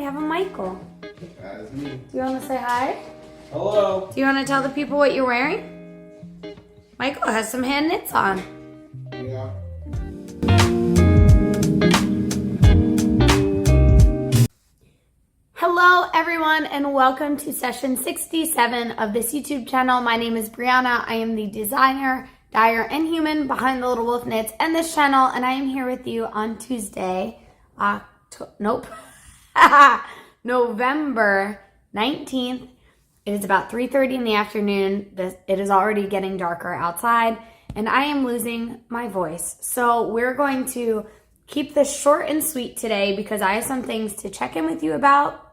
have a Michael. That's me. Do you want to say hi? Hello. Do you want to tell the people what you're wearing? Michael has some hand knits on. Yeah. Hello everyone and welcome to session 67 of this YouTube channel. My name is Brianna. I am the designer, dyer, and human behind The Little Wolf Knits and this channel, and I am here with you on Tuesday, November 19th. It is about 3:30 in the afternoon. It is already getting darker outside and I am losing my voice. So we're going to keep this short and sweet today because I have some things to check in with you about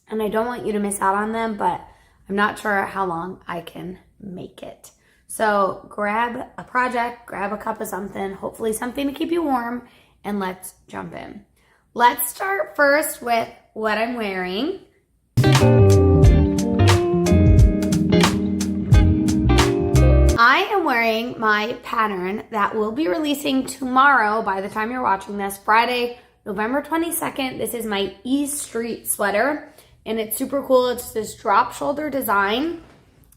and I don't want you to miss out on them, but I'm not sure how long I can make it. So grab a project, grab a cup of something, hopefully something to keep you warm, and let's jump in. Let's start first with what I'm wearing. I am wearing my pattern that will be releasing tomorrow by the time you're watching this, Friday, November 22nd. This is my E Street sweater and it's super cool. It's this drop shoulder design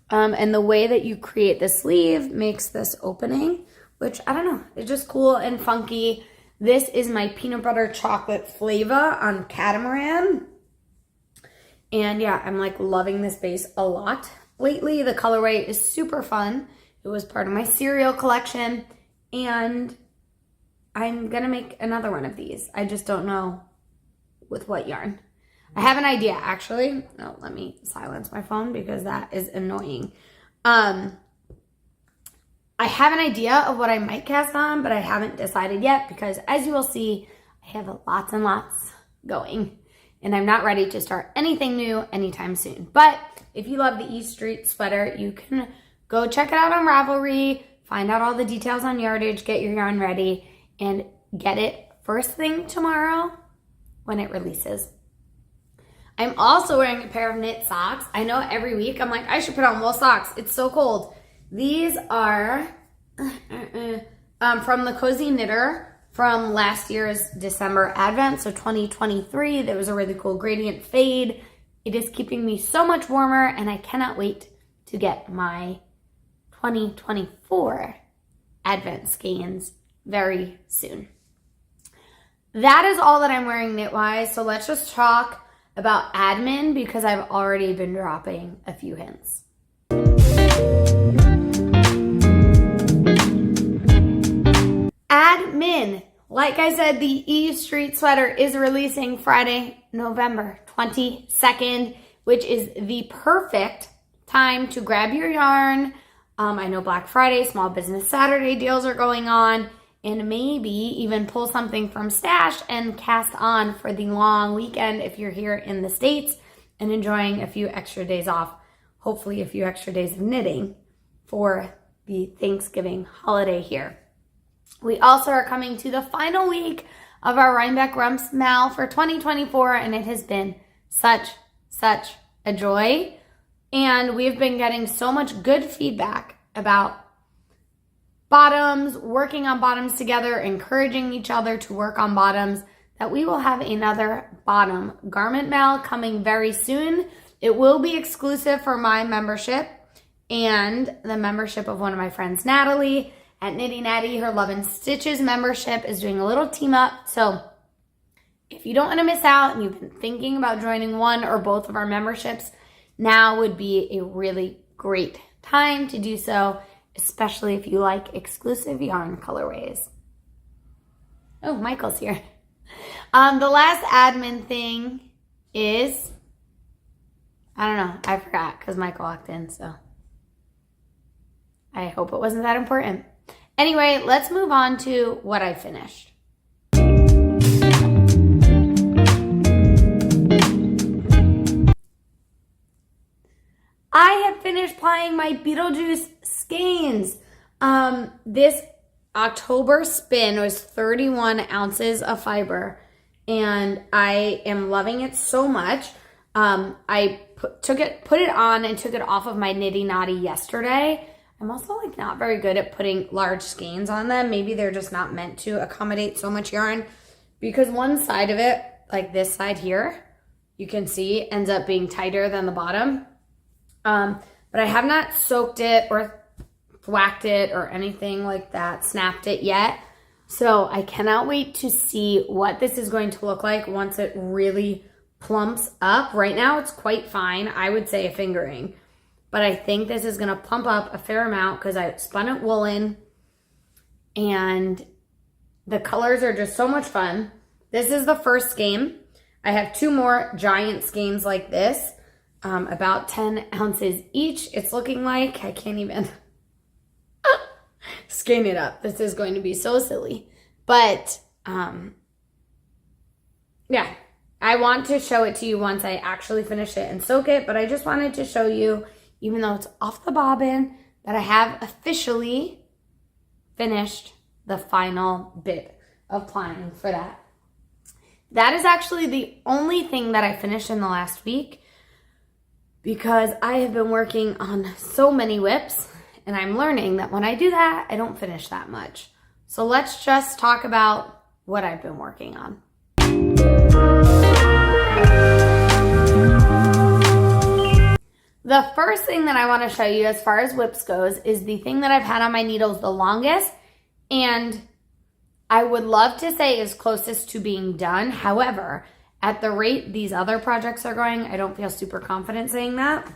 and the way that you create the sleeve makes this opening, which I don't know, it's just cool and funky. This is my peanut butter chocolate flavor on catamaran. And yeah, I'm like loving this base a lot lately. The colorway is super fun. It was part of my cereal collection and I'm gonna make another one of these. I just don't know with what yarn. I have an idea actually. No, let me silence my phone because that is annoying. I have an idea of what I might cast on, but I haven't decided yet because as you will see, I have lots and lots going and I'm not ready to start anything new anytime soon. But if you love the E Street sweater, you can go check it out on Ravelry, find out all the details on yardage, get your yarn ready, and get it first thing tomorrow when it releases. I'm also wearing a pair of knit socks. I know every week I'm like, I should put on wool socks. It's so cold. These are from the Cozy Knitter from last year's December Advent, so 2023. There was a really cool gradient fade. It is keeping me so much warmer and I cannot wait to get my 2024 Advent skeins very soon. That is all that I'm wearing knit-wise, so let's just talk about admin because I've already been dropping a few hints. Admin. Like I said, the E Street sweater is releasing Friday, November 22nd, which is the perfect time to grab your yarn. I know Black Friday, Small Business Saturday deals are going on, and maybe even pull something from stash and cast on for the long weekend if you're here in the States and enjoying a few extra days off, hopefully a few extra days of knitting for the Thanksgiving holiday here. We also are coming to the final week of our Rhinebeck Rumps Mal for 2024, and it has been such a joy. And we've been getting so much good feedback about bottoms, working on bottoms together, encouraging each other to work on bottoms, that we will have another bottom garment mail coming very soon. It will be exclusive for my membership and the membership of one of my friends, Natalie, at Knitty Natty. Her Love and Stitches membership is doing a little team up. So if you don't want to miss out and you've been thinking about joining one or both of our memberships, now would be a really great time to do so, especially if you like exclusive yarn colorways. Oh, Michael's here. The last admin thing is, I don't know, I forgot because Michael walked in, so I hope it wasn't that important. Anyway, let's move on to what I finished. I have finished plying my Beetlejuice skeins. This October spin was 31 ounces of fiber and I am loving it so much. I put it on and took it off of my Knitty Naughty yesterday. I'm also like not very good at putting large skeins on them. Maybe they're just not meant to accommodate so much yarn because one side of it, like this side here, you can see, ends up being tighter than the bottom. But I have not soaked it or thwacked it or anything like that, snapped it yet. So I cannot wait to see what this is going to look like once it really plumps up. Right now it's quite fine. I would say a fingering. But I think this is going to plump up a fair amount because I spun it woolen. And the colors are just so much fun. This is the first skein. I have 2 more giant skeins like this. About 10 ounces each. It's looking like I can't even skein it up. This is going to be so silly. But yeah, I want to show it to you once I actually finish it and soak it. But I just wanted to show you, even though it's off the bobbin, that I have officially finished the final bit of planning for that. That is actually the only thing that I finished in the last week, because I have been working on so many whips, and I'm learning that when I do that, I don't finish that much. So let's just talk about what I've been working on. The first thing that I want to show you as far as whips goes is the thing that I've had on my needles the longest, and I would love to say is closest to being done. However, at the rate these other projects are going, I don't feel super confident saying that.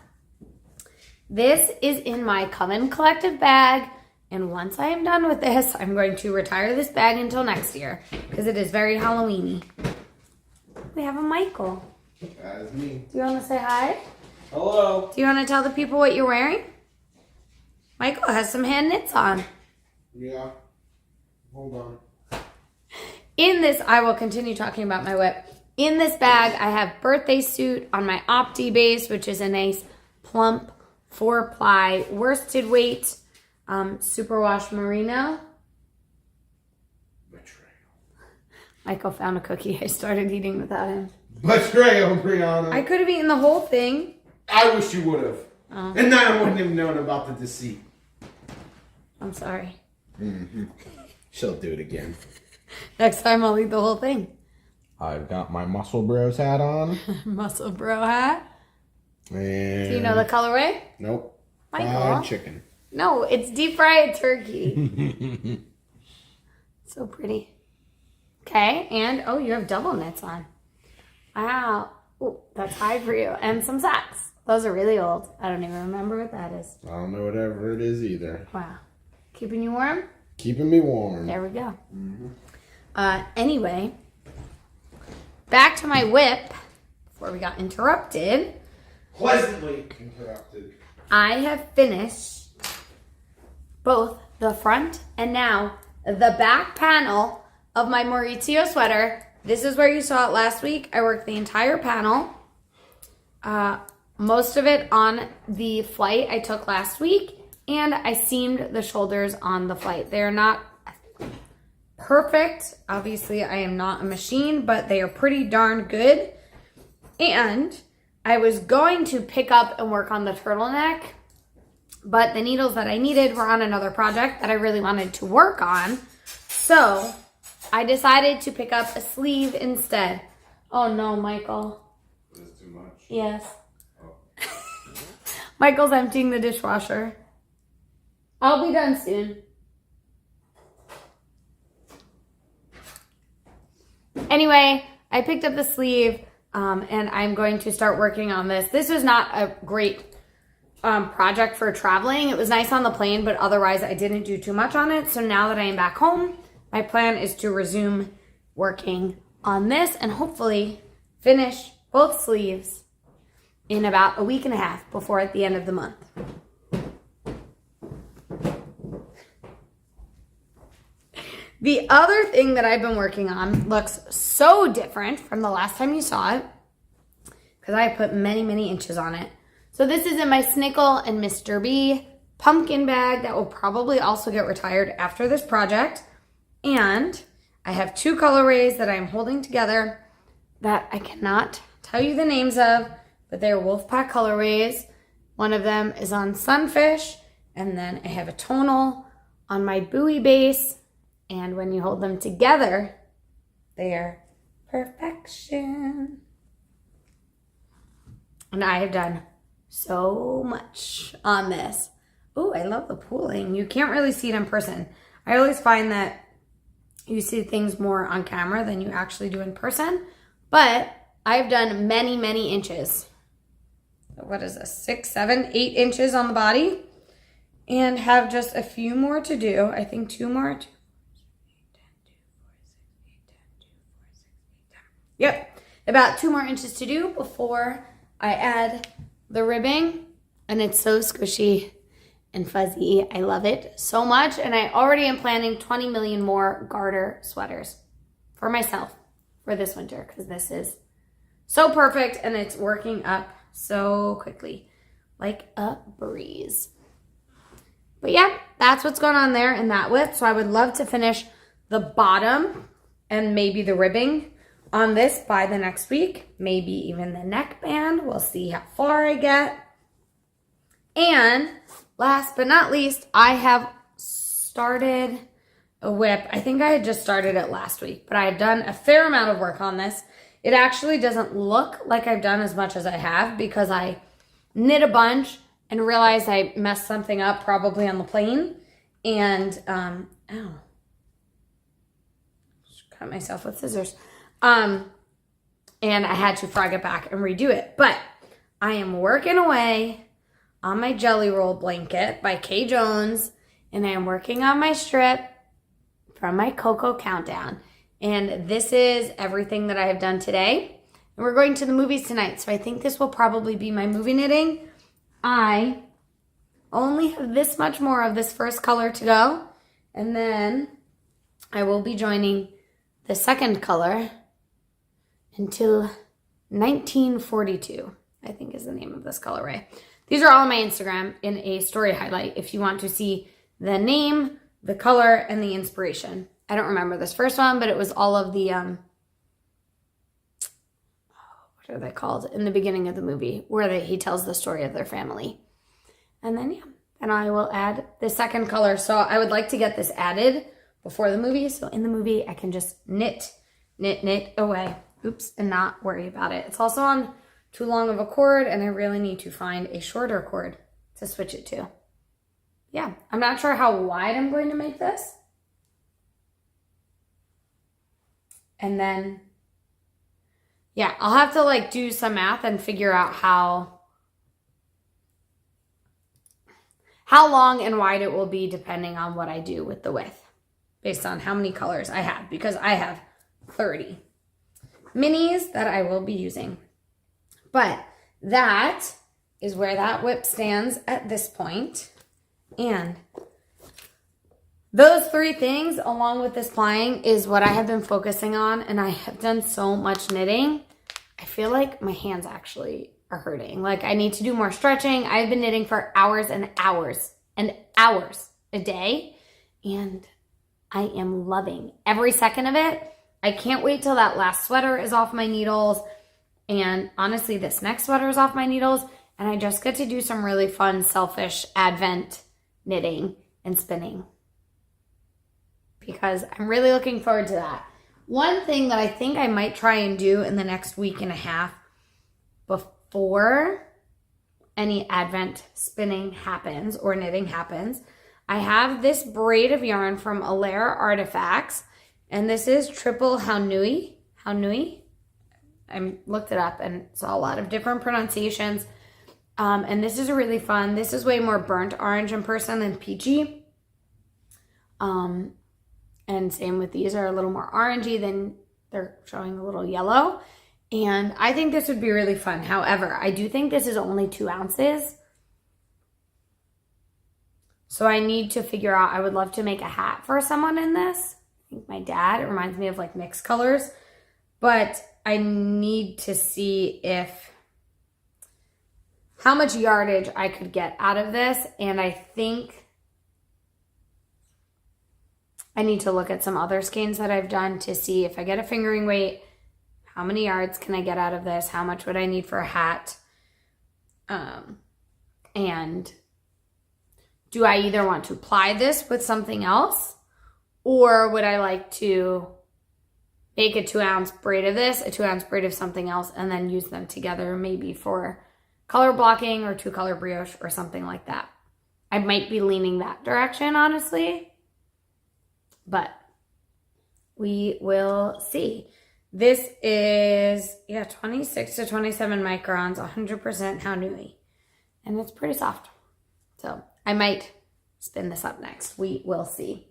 This is in my Coven collective bag, and once I am done with this, I'm going to retire this bag until next year because it is very Halloween-y. We have a Michael. That is me. Do you want to say hi? Hello. Do you want to tell the people what you're wearing? Michael has some hand knits on. Yeah. Hold on. In this, I will continue talking about my whip. In this bag, I have birthday suit on my Opti base, which is a nice plump 4-ply worsted weight superwash merino. Betrayal. Michael found a cookie. I started eating without him. Betrayal, Brianna. I could have eaten the whole thing. I wish you would have. And then I wouldn't have known about the deceit. I'm sorry. Mm-hmm. She'll do it again. Next time I'll eat the whole thing. I've got my Muscle Bros hat on. Muscle bro hat. And Do you know the colorway? Nope. Michael. Fried chicken. No, it's deep fried turkey. So pretty. Okay, and oh, you have double knits on. Wow. Oh, that's high for you. And some socks. Those are really old. I don't even remember what that is. I don't know whatever it is either. Wow. Keeping you warm? Keeping me warm. There we go. Mm-hmm. Anyway, back to my whip before we got interrupted. Pleasantly interrupted. I have finished both the front and now the back panel of my Maurizio sweater. This is where you saw it last week. I worked the entire panel. Most of it on the flight I took last week, and I seamed the shoulders on the flight. They are not perfect. Obviously, I am not a machine, but they are pretty darn good. And I was going to pick up and work on the turtleneck, but the needles that I needed were on another project that I really wanted to work on. So I decided to pick up a sleeve instead. Oh no, Michael. Is too much? Yes. Oh. Michael's emptying the dishwasher. I'll be done soon. Anyway, I picked up the sleeve and I'm going to start working on this. This was not a great project for traveling. It was nice on the plane, but otherwise I didn't do too much on it. So now that I am back home, my plan is to resume working on this and hopefully finish both sleeves in about a week and a half before at the end of the month. The other thing that I've been working on looks so different from the last time you saw it because I put many, many inches on it. So this is in my Snickle and Mr. B pumpkin bag that will probably also get retired after this project. And I have 2 colorways that I'm holding together that I cannot tell you the names of, but they're Wolfpack colorways. One of them is on Sunfish, and then I have a tonal on my buoy base. And when you hold them together, they are perfection. And I have done so much on this. Oh, I love the pooling. You can't really see it in person. I always find that you see things more on camera than you actually do in person. But I've done many, many inches. What is this? 6, 7, 8 inches on the body. And have just a few more to do. I think 2 more. 2, 4, 6, 8, 10, 2, 4, 6, 8, 10. Yep. About 2 more inches to do before I add the ribbing. And it's so squishy and fuzzy. I love it so much. And I already am planning 20 million more garter sweaters for myself for this winter, because this is so perfect and it's working up so quickly, like a breeze. But yeah, that's what's going on there in that width. So I would love to finish the bottom and maybe the ribbing on this by the next week, maybe even the neckband. We'll see how far I get. And last but not least, I have started a whip. I think I had just started it last week, but I've done a fair amount of work on this. It actually doesn't look like I've done as much as I have because I knit a bunch and realized I messed something up probably on the plane. And, ow. Just cut myself with scissors. And I had to frog it back and redo it. But I am working away on my Jelly Roll blanket by Kay Jones, and I am working on my strip from my Cocoa Countdown. And this is everything that I have done today. And we're going to the movies tonight, so I think this will probably be my movie knitting. I only have this much more of this first color to go, and then I will be joining the second color until 1942, I think is the name of this colorway. These are all on my Instagram in a story highlight if you want to see the name, the color, and the inspiration. I don't remember this first one, but it was all of the, what are they called? In the beginning of the movie, where he tells the story of their family. And then, yeah, and I will add the second color. So I would like to get this added before the movie. So in the movie, I can just knit away. Oops, and not worry about it. It's also on too long of a cord, and I really need to find a shorter cord to switch it to. Yeah, I'm not sure how wide I'm going to make this. And then, yeah, I'll have to like do some math and figure out how long and wide it will be depending on what I do with the width, based on how many colors I have, because I have 30 minis that I will be using. But that is where that whip stands at this point. And those 3 things, along with this plying, is what I have been focusing on. And I have done so much knitting. I feel like my hands actually are hurting. Like I need to do more stretching. I've been knitting for hours and hours and hours a day. And I am loving every second of it. I can't wait till that last sweater is off my needles. And honestly, this next sweater is off my needles. And I just get to do some really fun, selfish Advent knitting and spinning, because I'm really looking forward to that. One thing that I think I might try and do in the next week and a half before any Advent spinning happens or knitting happens, I have this braid of yarn from Alaire Artifacts, and this is triple Haunui. I looked it up and saw a lot of different pronunciations. And this is really fun. This is way more burnt orange in person than peachy. And same with these, are a little more orangey than they're showing a little yellow. And I think this would be really fun. However, I do think this is only 2 ounces. So I need to figure out, I would love to make a hat for someone in this. I think my dad, it reminds me of like mixed colors. But I need to see how much yardage I could get out of this. And I think I need to look at some other skeins that I've done to see if I get a fingering weight, how many yards can I get out of this? How much would I need for a hat? And do I either want to ply this with something else, or would I like to make a 2 ounce braid of this, a 2 ounce braid of something else, and then use them together maybe for color blocking or 2-color brioche or something like that. I might be leaning that direction, honestly, but we will see. This is, 26 to 27 microns, 100% Haunui, and it's pretty soft. So I might spin this up next. We will see.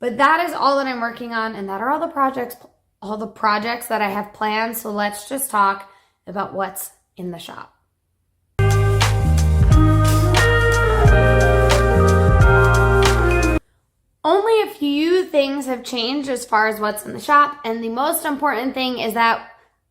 But that is all that I'm working on, and that are all the projects that I have planned. So let's just talk about what's in the shop. Only a few things have changed as far as what's in the shop, and the most important thing is that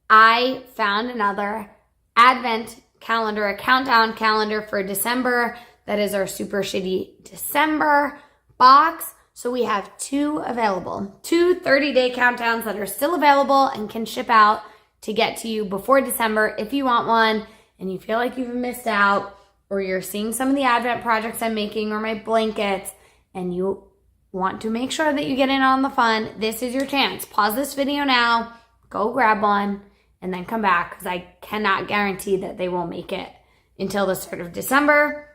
I found another advent calendar, a countdown calendar for December. That is our super shitty December box. So we have 2 available, 2 30-day countdowns that are still available and can ship out to get to you before December if you want one and you feel like you've missed out, or you're seeing some of the advent projects I'm making or my blankets and you want to make sure that you get in on the fun. This is your chance. Pause this video now, go grab one, and then come back, because I cannot guarantee that they will make it until the start of December.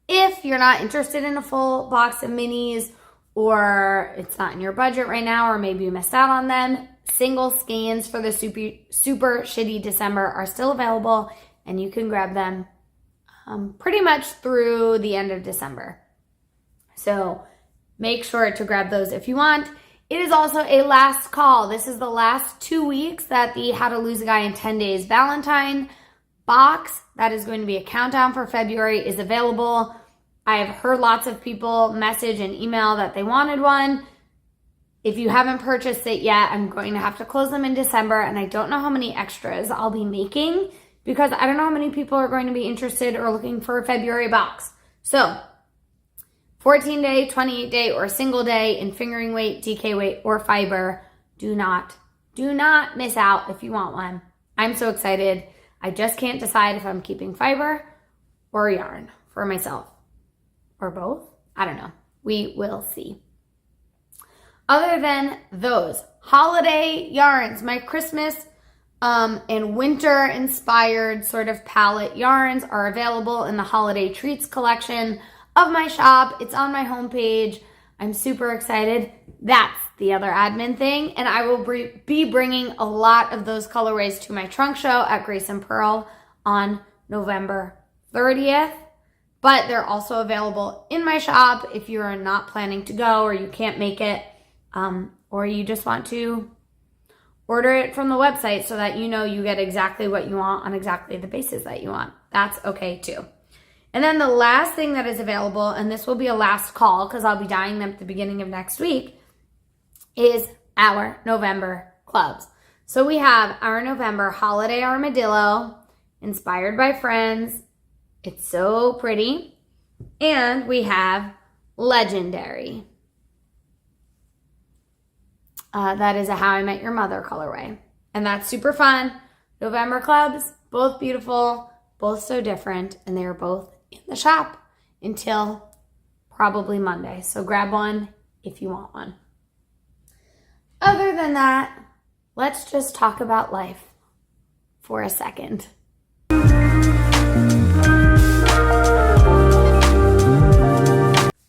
If you're not interested in a full box of minis, or it's not in your budget right now, or maybe you missed out on them, single skeins for the super shitty December are still available, and you can grab them pretty much through the end of December. So make sure to grab those if you want. It is also a last call. This is the last 2 weeks that the How to Lose a Guy in 10 Days Valentine box, that is going to be a countdown for February, is available. I have heard lots of people message and email that they wanted one. If you haven't purchased it yet, I'm going to have to close them in December, and I don't know how many extras I'll be making because I don't know how many people are going to be interested or looking for a February box. So 14-day, 28-day, or single day in fingering weight, DK weight, or fiber. Do not miss out if you want one. I'm so excited. I just can't decide if I'm keeping fiber or yarn for myself. Or both? I don't know. We will see. Other than those holiday yarns, my Christmas and winter inspired sort of palette yarns are available in the holiday treats collection of my shop. It's on my homepage. I'm super excited. That's the other admin thing. And I will be bringing a lot of those colorways to my trunk show at Grace and Purl on November 30th. But they're also available in my shop if you are not planning to go, or you can't make it, or you just want to order it from the website so that you know you get exactly what you want on exactly the basis that you want. That's okay too. And then the last thing that is available, and this will be a last call because I'll be dyeing them at the beginning of next week, is our November clubs. So we have our November Holiday Armadillo, inspired by Friends. It's so pretty. And we have Legendary. That is a How I Met Your Mother colorway. And that's super fun. November clubs, both beautiful, both so different, and they're both in the shop until probably Monday. So grab one if you want one. Other than that, let's just talk about life for a second.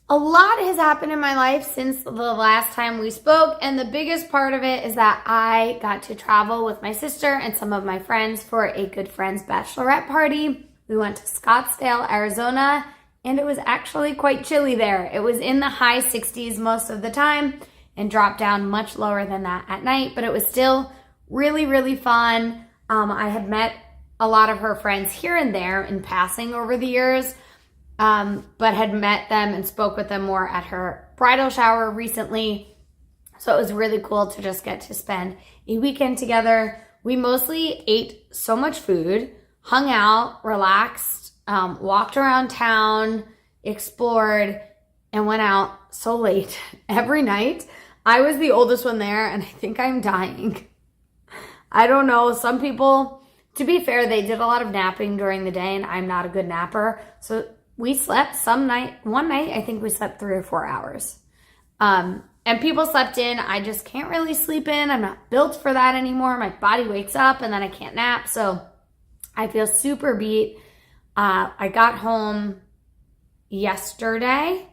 A lot has happened in my life since the last time we spoke, and the biggest part of it is that I got to travel with my sister and some of my friends for a good friend's bachelorette party. We went to Scottsdale, Arizona, and it was actually quite chilly there. It was in the high 60s most of the time and dropped down much lower than that at night, but it was still really, really fun. I had met a lot of her friends here and there in passing over the years, but had met them and spoke with them more at her bridal shower recently. So it was really cool to just get to spend a weekend together. We mostly ate so much food, hung out, relaxed, walked around town, explored, and went out so late every night. I was the oldest one there, and I think I'm dying. I don't know. Some people, to be fair, they did a lot of napping during the day, and I'm not a good napper. So we slept one night, I think we slept 3 or 4 hours. And people slept in. I just can't really sleep in. I'm not built for that anymore. My body wakes up and then I can't nap. So I feel super beat. I got home yesterday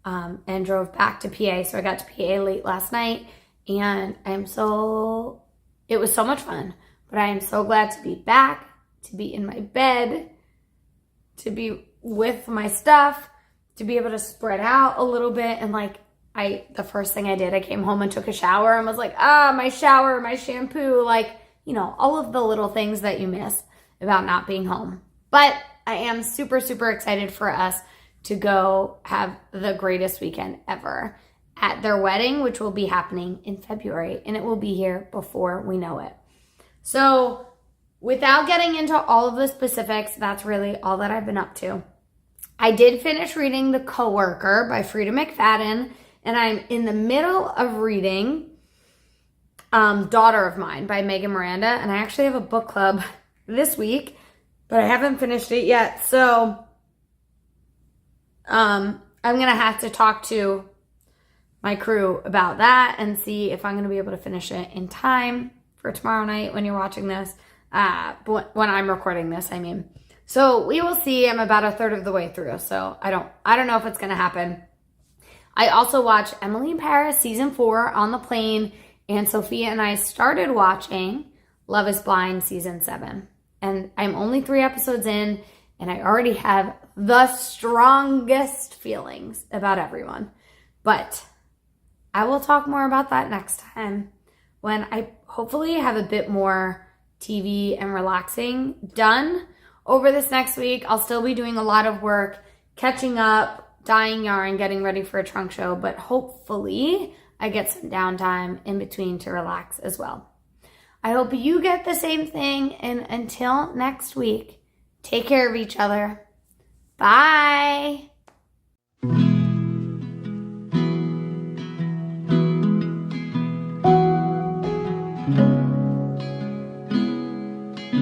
and drove back to PA. So I got to PA late last night, and it was so much fun. But I am so glad to be back, to be in my bed, to be with my stuff, to be able to spread out a little bit. And the first thing I did, I came home and took a shower and was like, my shower, my shampoo, all of the little things that you miss about not being home. But I am super, super excited for us to go have the greatest weekend ever at their wedding, which will be happening in February, and it will be here before we know it. So without getting into all of the specifics, that's really all that I've been up to. I did finish reading The Coworker by Frida McFadden, and I'm in the middle of reading Daughter of Mine by Megan Miranda, and I actually have a book club this week, but I haven't finished it yet. So I'm going to have to talk to my crew about that and see if I'm going to be able to finish it in time for tomorrow night when you're watching this. When I'm recording this, I mean. So we will see. I'm about a third of the way through, so I don't know if it's going to happen. I also watched Emily in Paris season 4 on the plane, and Sophia and I started watching Love is Blind season 7. And I'm only 3 episodes in, and I already have the strongest feelings about everyone. But I will talk more about that next time when I hopefully have a bit more TV and relaxing done over this next week. I'll still be doing a lot of work, catching up, dyeing yarn, getting ready for a trunk show, but hopefully I get some downtime in between to relax as well. I hope you get the same thing, and until next week, take care of each other. Bye.